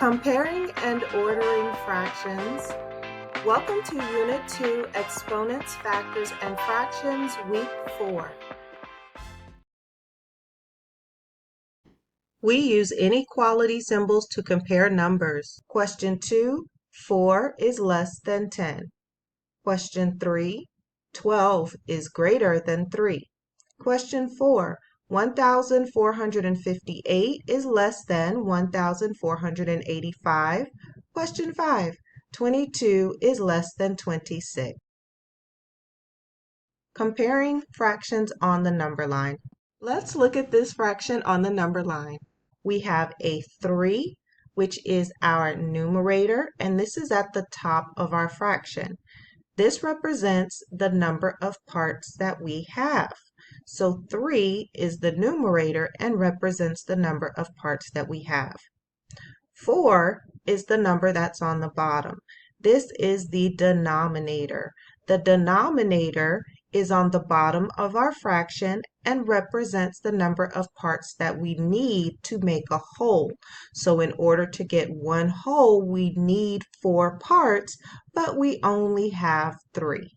Comparing and ordering fractions. Welcome to Unit 2, Exponents, Factors, and Fractions, Week 4. We use inequality symbols to compare numbers. Question 2, 4 is less than 10. Question 3, 12 is greater than 3. Question 4, 1,458 is less than 1,485. Question 5, 22 is less than 26. Comparing fractions on the number line. Let's look at this fraction on the number line. We have a 3, which is our numerator, and this is at the top of our fraction. This represents the number of parts that we have. So 3 is the numerator and represents the number of parts that we have. 4 is the number that's on the bottom. This is the denominator. The denominator is on the bottom of our fraction and represents the number of parts that we need to make a whole. So in order to get one whole, we need 4 parts, but we only have 3.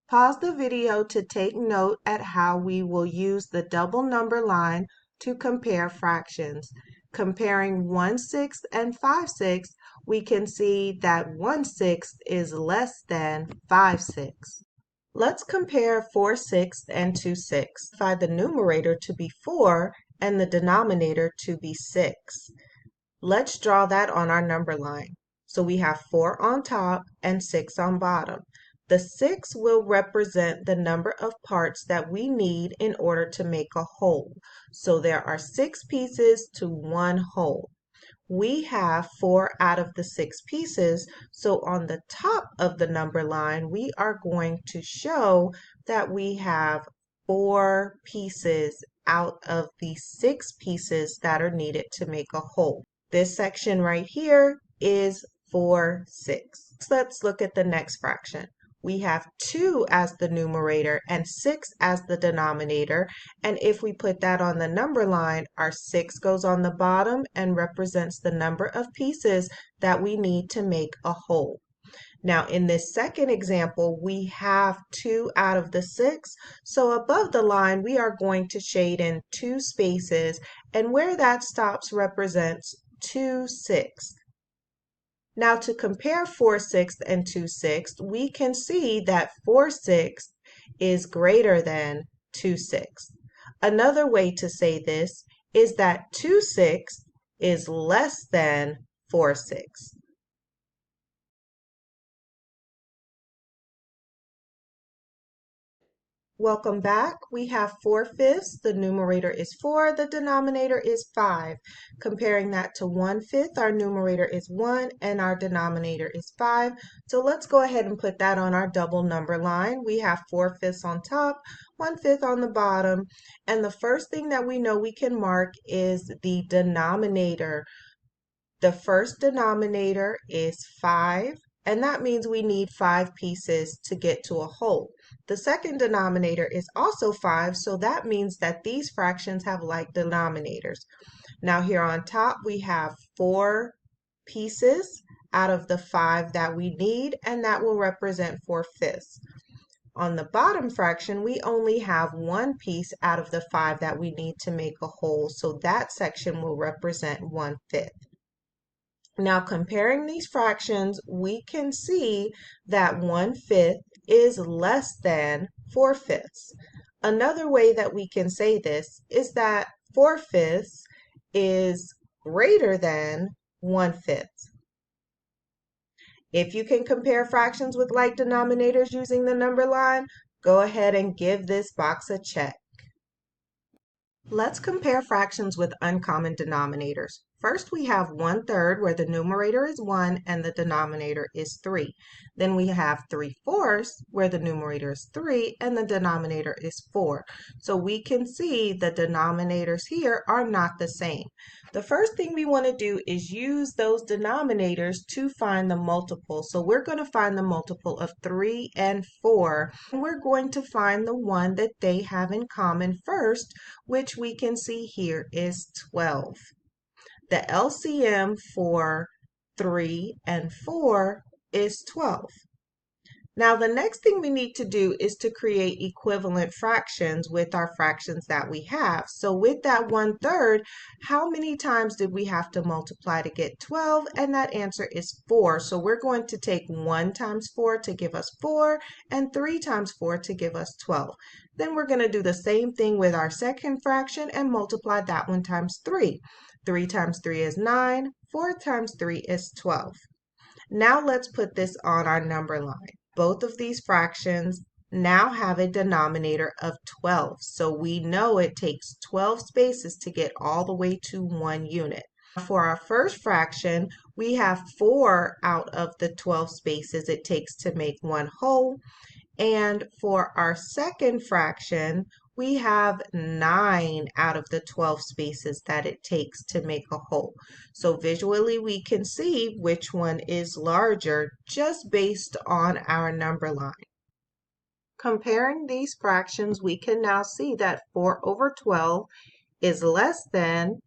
Pause the video to take note at how we will use the double number line to compare fractions. Comparing 1/6 and 5/6, we can see that 1/6 is less than 5/6. Let's compare 4/6 and 2/6. Find the numerator to be 4 and the denominator to be 6. Let's draw that on our number line. So we have 4 on top and 6 on bottom. The 6 will represent the number of parts that we need in order to make a whole. So there are 6 pieces to one whole. We have 4 out of the 6 pieces, so on the top of the number line, we are going to show that we have 4 pieces out of the 6 pieces that are needed to make a whole. This section right here is 4/6. Let's look at the next fraction. We have 2 as the numerator and 6 as the denominator, and if we put that on the number line, our 6 goes on the bottom and represents the number of pieces that we need to make a whole. Now in this second example, we have 2 out of the 6, so above the line we are going to shade in 2 spaces, and where that stops represents 2/6. Now to compare 4/6 and 2/6, we can see that 4/6 is greater than 2/6. Another way to say this is that 2/6 is less than 4/6. Welcome back. We have 4/5. The numerator is 4, the denominator is 5. Comparing that to 1/5, our numerator is 1 and our denominator is 5. So let's go ahead and put that on our double number line. We have 4/5 on top, 1/5 on the bottom, and the first thing that we know we can mark is the denominator. The first denominator is 5, and that means we need 5 pieces to get to a whole. The second denominator is also 5, so that means that these fractions have like denominators. Now here on top we have 4 pieces out of the 5 that we need, and that will represent 4/5. On the bottom fraction, we only have 1 piece out of the 5 that we need to make a whole, so that section will represent 1/5. Now comparing these fractions, we can see that 1/5 is less than 4/5. Another way that we can say this is that 4/5 is greater than 1/5. If you can compare fractions with like denominators using the number line, go ahead and give this box a check. Let's compare fractions with uncommon denominators. First, we have 1/3 where the numerator is 1 and the denominator is 3. Then we have 3/4 where the numerator is 3 and the denominator is 4. So we can see the denominators here are not the same. The first thing we want to do is use those denominators to find the multiple. So we're going to find the multiple of 3 and 4. And we're going to find the one that they have in common first, which we can see here is 12. The LCM for 3 and 4 is 12. Now the next thing we need to do is to create equivalent fractions with our fractions that we have. So with that 1/3, how many times did we have to multiply to get 12? And that answer is 4. So we're going to take 1 times 4 to give us 4 and 3 times 4 to give us 12. Then we're going to do the same thing with our second fraction and multiply that one times 3. 3 times 3 is 9. 4 times 3 is 12. Now let's put this on our number line. Both of these fractions now have a denominator of 12. So we know it takes 12 spaces to get all the way to 1 unit. For our first fraction, we have 4 out of the 12 spaces it takes to make 1 whole. And for our second fraction, we have 9 out of the 12 spaces that it takes to make a whole. So visually we can see which one is larger just based on our number line. Comparing these fractions, we can now see that 4/12 is less than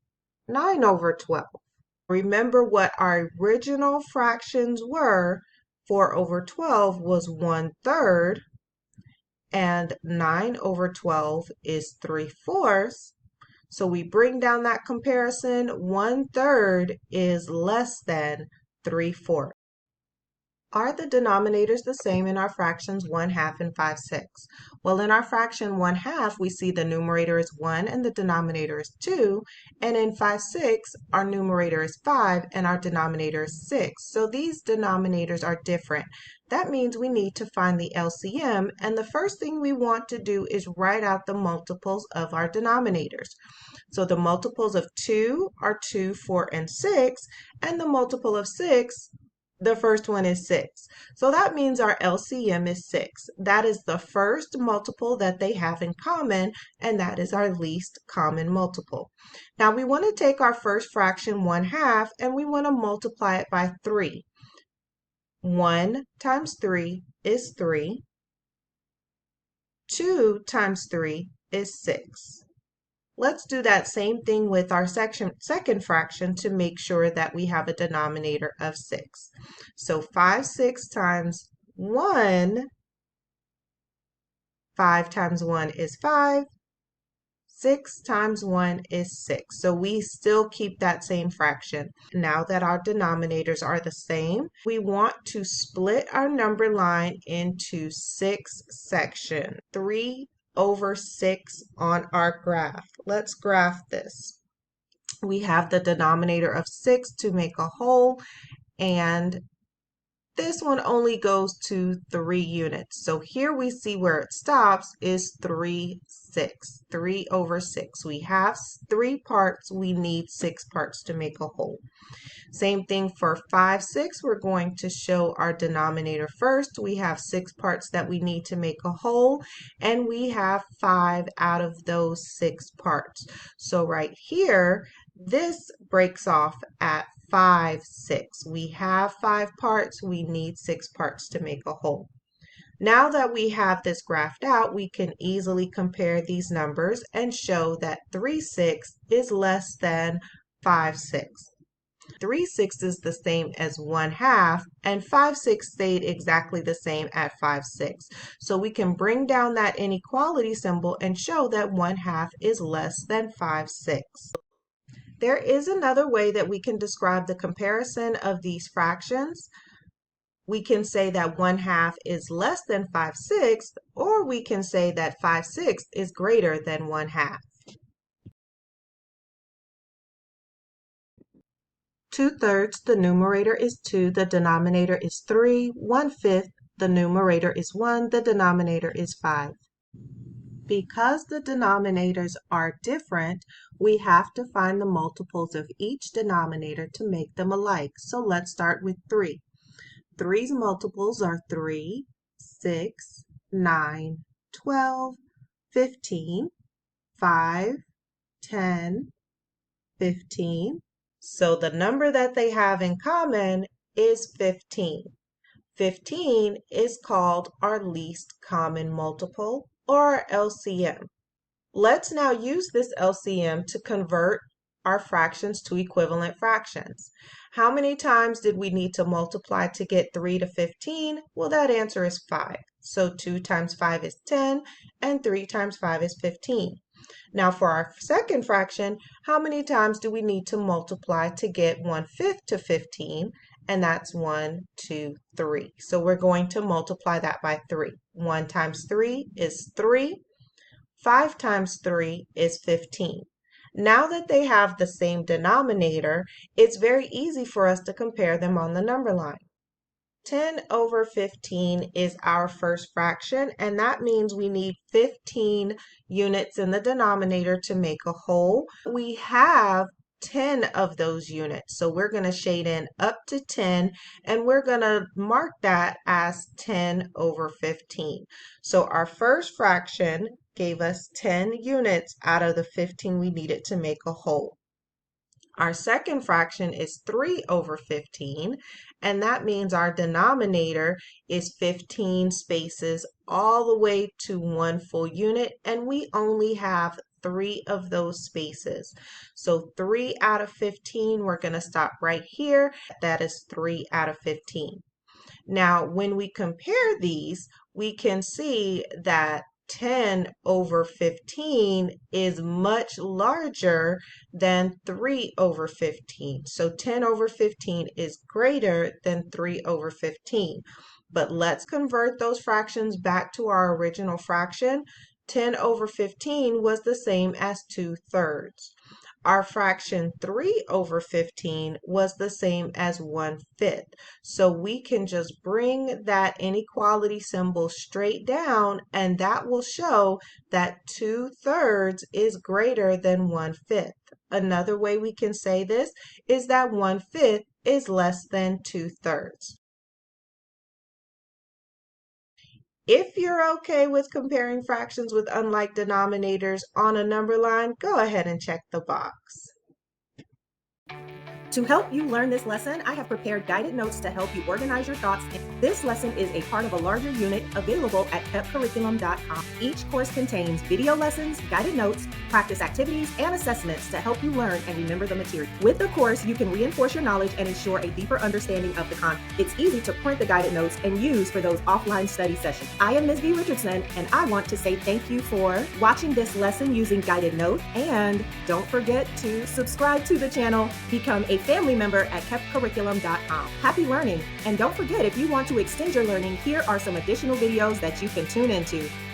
9/12. Remember what our original fractions were. 4/12 was 1/3. And 9/12 is 3/4. So we bring down that comparison. 1/3 is less than 3/4. Are the denominators the same in our fractions 1/2 and 5/6? Well, in our fraction 1/2, we see the numerator is 1 and the denominator is 2. And in 5/6, our numerator is 5 and our denominator is 6. So these denominators are different. That means we need to find the LCM. And the first thing we want to do is write out the multiples of our denominators. So the multiples of 2 are 2, 4, and 6. And the multiple of 6, the first one is 6. So that means our LCM is 6. That is the first multiple that they have in common, and that is our least common multiple. Now we want to take our first fraction 1/2 and we want to multiply it by 3. 1 times 3 is 3. 2 times 3 is 6. Let's do that same thing with our second fraction to make sure that we have a denominator of 6. So 5/6 times 1, 5 times 1 is 5, 6 times 1 is 6. So we still keep that same fraction. Now that our denominators are the same, we want to split our number line into 6 sections. 3/6 on our graph. Let's graph this. We have the denominator of 6 to make a whole, and this one only goes to 3 units. So here we see where it stops is 3/6. 3/6. We have 3 parts. We need 6 parts to make a whole. Same thing for 5/6. We're going to show our denominator first. We have 6 parts that we need to make a whole, and we have 5 out of those 6 parts. So right here, this breaks off at 5/6. We have 5 parts. We need 6 parts to make a whole. Now that we have this graphed out, we can easily compare these numbers and show that 3/6 is less than 5/6. 3/6 is the same as 1/2, and 5/6 stayed exactly the same at 5/6. So we can bring down that inequality symbol and show that 1/2 is less than 5/6. There is another way that we can describe the comparison of these fractions. We can say that 1/2 is less than 5/6, or we can say that 5/6 is greater than 1/2. 2/3, the numerator is 2, the denominator is 3. 1/5, the numerator is 1, the denominator is 5. Because the denominators are different, we have to find the multiples of each denominator to make them alike. So let's start with 3. 3's multiples are 3, 6, 9, 12, 15, 5, 10, 15. So the number that they have in common is 15. 15 is called our least common multiple, or our LCM. Let's now use this LCM to convert our fractions to equivalent fractions. How many times did we need to multiply to get 3 to 15? Well, that answer is 5. So 2 times 5 is 10, and 3 times 5 is 15. Now for our second fraction, how many times do we need to multiply to get 1/5 to 15? And that's 1, 2, 3. So we're going to multiply that by 3. 1 times 3 is 3. 5 times 3 is 15. Now that they have the same denominator, it's very easy for us to compare them on the number line. 10 over 15 is our first fraction, and that means we need 15 units in the denominator to make a whole. We have 10 of those units, so we're going to shade in up to 10, and we're going to mark that as 10 over 15. So our first fraction gave us 10 units out of the 15 we needed to make a whole. Our second fraction is 3 over 15, and that means our denominator is 15 spaces all the way to 1 full unit, and we only have 3 of those spaces. So 3 out of 15, we're going to stop right here. That is 3 out of 15. Now, when we compare these, we can see that 10 over 15 is much larger than 3 over 15. So 10 over 15 is greater than 3 over 15. But let's convert those fractions back to our original fraction. 10 over 15 was the same as 2/3. Our fraction 3 over 15 was the same as 1/5. So we can just bring that inequality symbol straight down, and that will show that 2/3 is greater than 1/5. Another way we can say this is that 1/5 is less than 2/3. If you're okay with comparing fractions with unlike denominators on a number line, go ahead and check the box. To help you learn this lesson, I have prepared guided notes to help you organize your thoughts. This lesson is a part of a larger unit available at pepcurriculum.com. Each course contains video lessons, guided notes, practice activities, and assessments to help you learn and remember the material. With the course, you can reinforce your knowledge and ensure a deeper understanding of the content. It's easy to print the guided notes and use for those offline study sessions. I am Ms. V. Richardson, and I want to say thank you for watching this lesson using guided note. And don't forget to subscribe to the channel, become a family member at pepcurriculum.com. Happy learning! And don't forget, if you want to extend your learning, here are some additional videos that you can tune into.